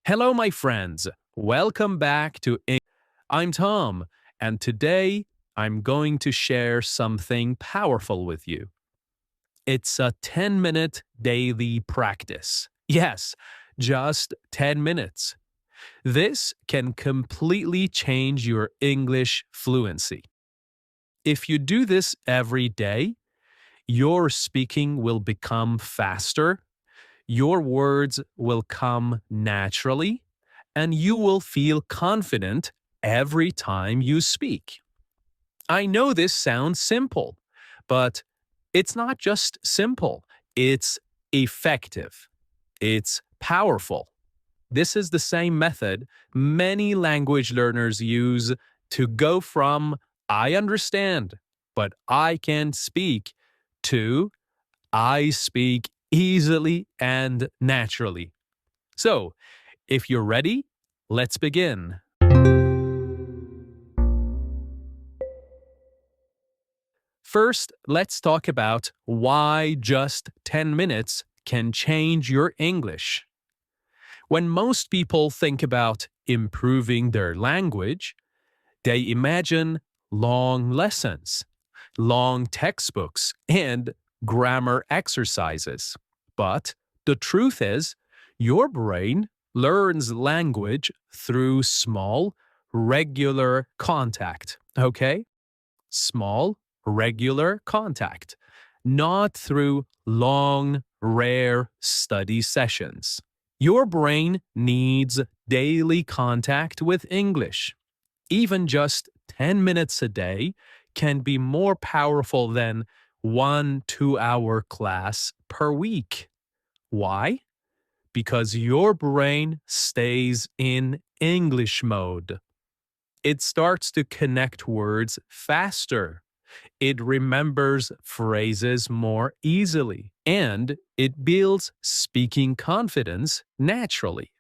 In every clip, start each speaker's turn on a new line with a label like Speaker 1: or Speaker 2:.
Speaker 1: Hello, my friends. Welcome back to I'm Tom, and today I'm going to share something powerful with you. It's a 10-minute daily practice. Yes, just 10 minutes. This can completely change your English fluency. If you do this every day, your speaking will become faster, your words will come naturally, and you will feel confident every time you speak. I know this sounds simple, but it's not just simple, it's effective, it's powerful. This is the same method many language learners use to go from I understand, but I can't speak to I speak easily and naturally. So, if you're ready, let's begin. First, let's talk about why just 10 minutes can change your English. When most people think about improving their language, they imagine long lessons, long textbooks, and grammar exercises. But the truth is, your brain learns language through small, regular contact. Okay? Small, regular contact, not through long, rare study sessions. Your brain needs daily contact with English. Even just 10 minutes a day can be more powerful than 1 2 hour class per week. Why? Because your brain stays in English mode. It starts to connect words faster. It remembers phrases more easily, and it builds speaking confidence naturally.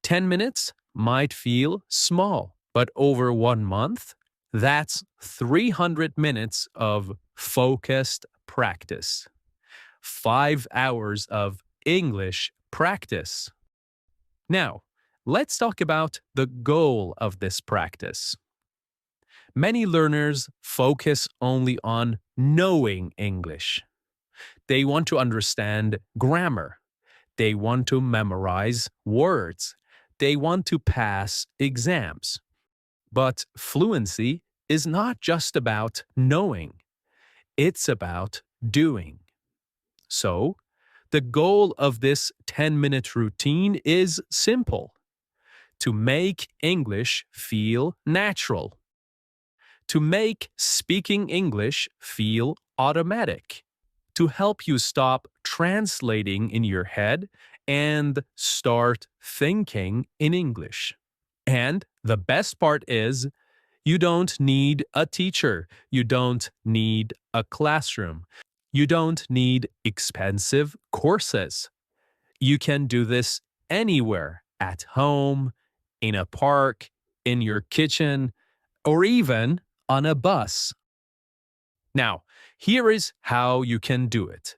Speaker 1: 10 minutes might feel small, but over 1 month, that's 300 minutes of focused practice. 5 hours of English practice. Now, let's talk about the goal of this practice. Many learners focus only on knowing English. They want to understand grammar. They want to memorize words. They want to pass exams. But fluency is not just about knowing, it's about doing. So, the goal of this 10-minute routine is simple: to make English feel natural, to make speaking English feel automatic, to help you stop translating in your head and start thinking in English. And the best part is, you don't need a teacher. You don't need a classroom. You don't need expensive courses. You can do this anywhere, at home, in a park, in your kitchen, or even on a bus. Now, here is how you can do it.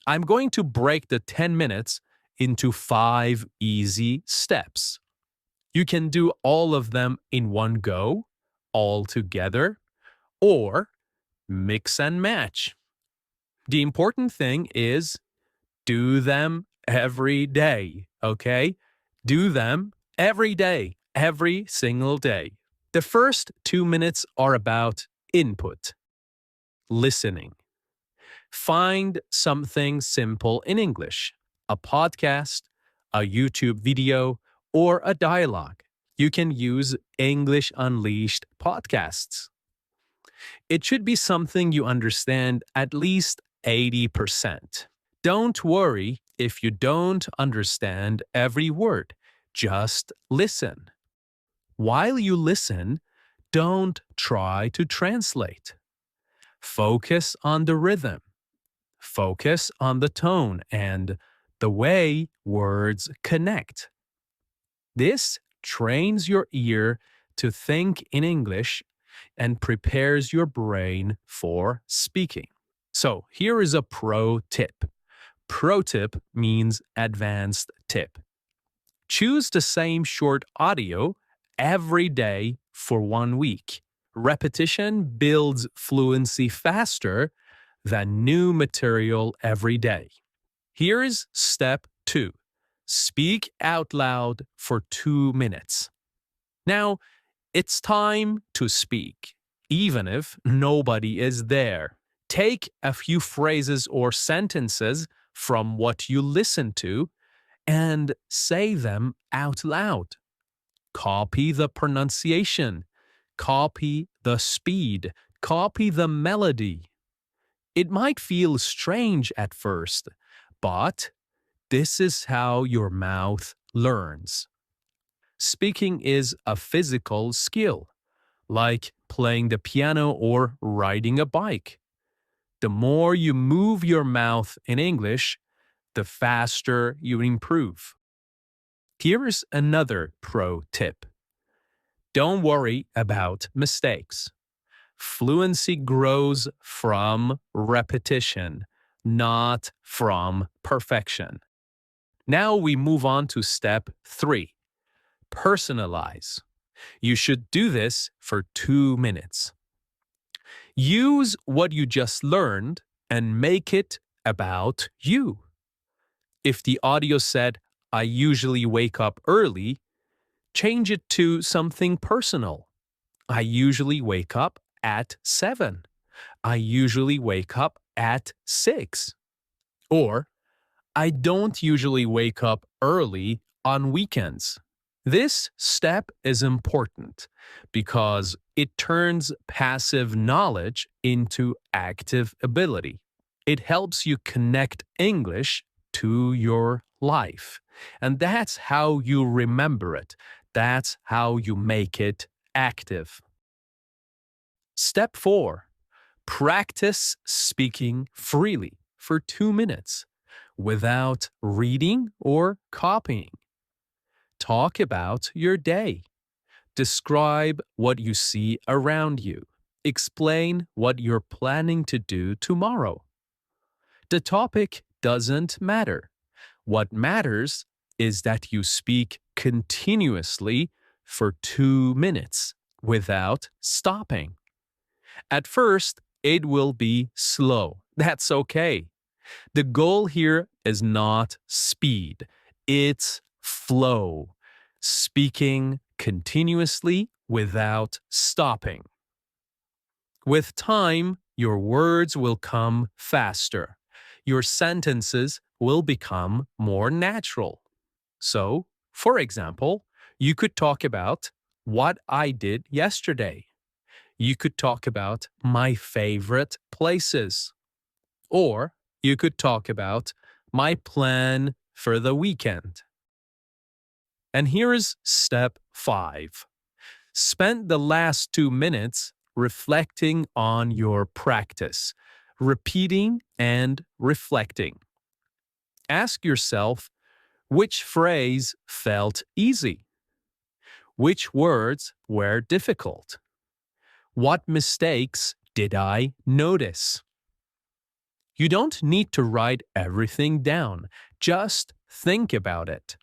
Speaker 1: I'm going to break the 10 minutes into 5 easy steps. You can do all of them in one go, all together, or mix and match. The important thing is, do them every day, okay? Do them every day, every single day. The first 2 minutes are about input, listening. Find something simple in English: a podcast, a YouTube video, or a dialogue. You can use English Unleashed podcasts. It should be something you understand at least 80%. Don't worry if you don't understand every word. Just listen. While you listen, don't try to translate. Focus on the rhythm. Focus on the tone and the way words connect. This trains your ear to think in English and prepares your brain for speaking. So, here is a pro tip. Pro tip means advanced tip. Choose the same short audio every day for 1 week. Repetition builds fluency faster than new material every day. Here's step 2. Speak out loud for 2 minutes. Now, it's time to speak, even if nobody is there. Take a few phrases or sentences from what you listen to and say them out loud. Copy the pronunciation, copy the speed, copy the melody. It might feel strange at first, but this is how your mouth learns. Speaking is a physical skill, like playing the piano or riding a bike. The more you move your mouth in English, the faster you improve. Here's another pro tip. Don't worry about mistakes. Fluency grows from repetition, not from perfection. Now we move on to step 3. Personalize. You should do this for 2 minutes. Use what you just learned and make it about you. If the audio said, "I usually wake up early," change it to something personal. I usually wake up at 7. I usually wake up at 6. Or, I don't usually wake up early on weekends. This step is important because it turns passive knowledge into active ability. It helps you connect English to your life. And that's how you remember it. That's how you make it active. Step 4. Practice speaking freely for 2 minutes without reading or copying. Talk about your day. Describe what you see around you. Explain what you're planning to do tomorrow. The topic doesn't matter. What matters is that you speak continuously for 2 minutes without stopping. At first, it will be slow. That's okay. The goal here is not speed, it's flow. Speaking continuously without stopping. With time, your words will come faster. Your sentences will become more natural. So, for example, you could talk about what I did yesterday. You could talk about my favorite places. Or you could talk about my plan for the weekend. And here is step 5. Spend the last 2 minutes reflecting on your practice, repeating and reflecting. Ask yourself, which phrase felt easy? Which words were difficult? What mistakes did I notice? You don't need to write everything down, just think about it.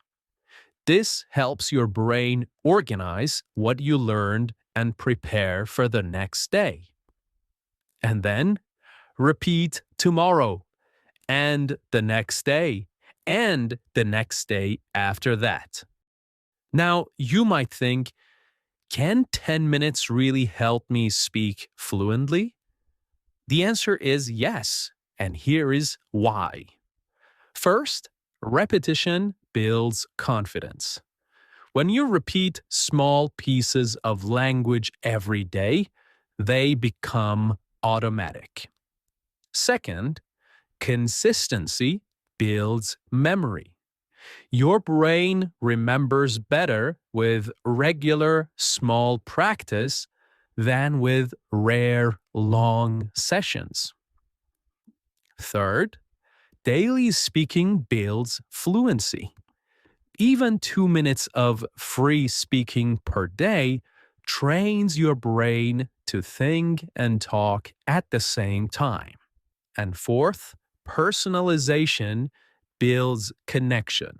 Speaker 1: This helps your brain organize what you learned and prepare for the next day. And then repeat tomorrow, and the next day, and the next day after that. Now, you might think, can 10 minutes really help me speak fluently? The answer is yes, and here is why. First, repetition builds confidence. When you repeat small pieces of language every day, they become automatic. Second, consistency builds memory. Your brain remembers better with regular small practice than with rare long sessions. Third, daily speaking builds fluency. Even 2 minutes of free speaking per day trains your brain to think and talk at the same time. And fourth, personalization builds connection.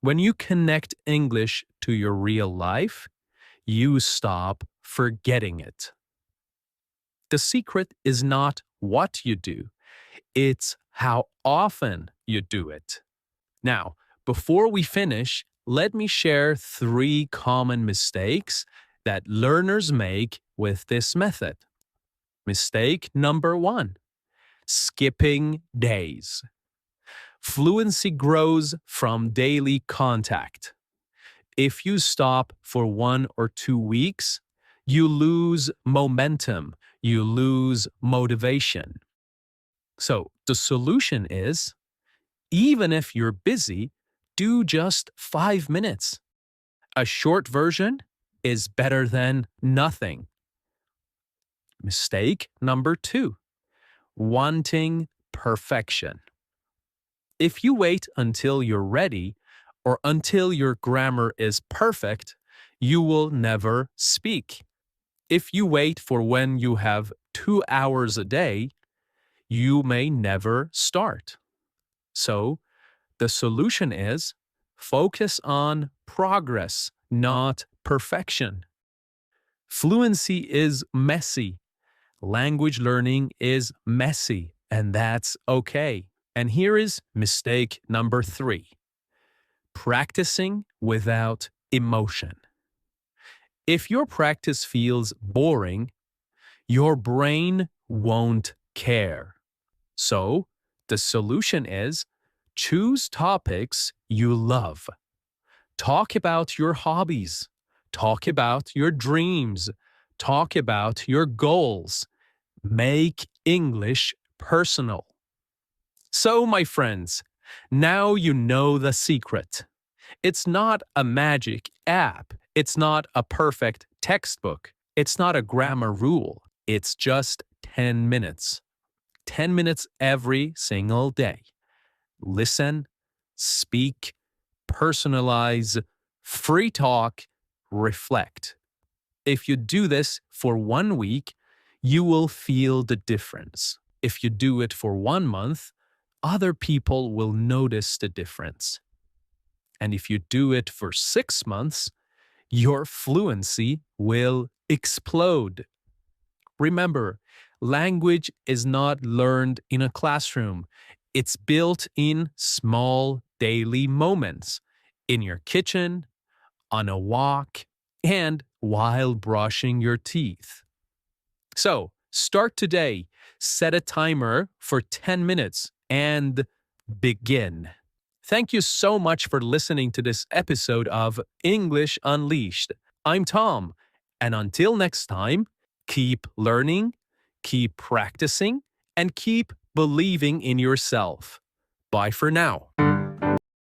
Speaker 1: When you connect English to your real life, you stop forgetting it. The secret is not what you do, it's how often you do it. Now, before we finish, let me share 3 common mistakes that learners make with this method. Mistake number 1: skipping days. Fluency grows from daily contact. If you stop for 1 or 2 weeks, you lose momentum, you lose motivation. So the solution is, even if you're busy, do just 5 minutes. A short version is better than nothing. Mistake number 2: wanting perfection. If you wait until you're ready or until your grammar is perfect, you will never speak. If you wait for when you have 2 hours a day, you may never start. So, the solution is focus on progress, not perfection. Fluency is messy. Language learning is messy, and that's okay. And here is mistake number 3: practicing without emotion. If your practice feels boring, your brain won't care. So, the solution is choose topics you love. Talk about your hobbies. Talk about your dreams. Talk about your goals. Make English personal. So, my friends, now you know the secret. It's not a magic app. It's not a perfect textbook. It's not a grammar rule. It's just 10 minutes. 10 minutes every single day. Listen, speak, personalize, free talk, reflect. If you do this for 1 week, you will feel the difference. If you do it for 1 month, other people will notice the difference. And if you do it for 6 months, your fluency will explode. Remember, language is not learned in a classroom. It's built in small daily moments, in your kitchen, on a walk, and while brushing your teeth. So, start today, set a timer for 10 minutes, and begin. Thank you so much for listening to this episode of English Unleashed. I'm Tom, and until next time, keep learning, keep practicing, and keep believing in yourself. Bye for now.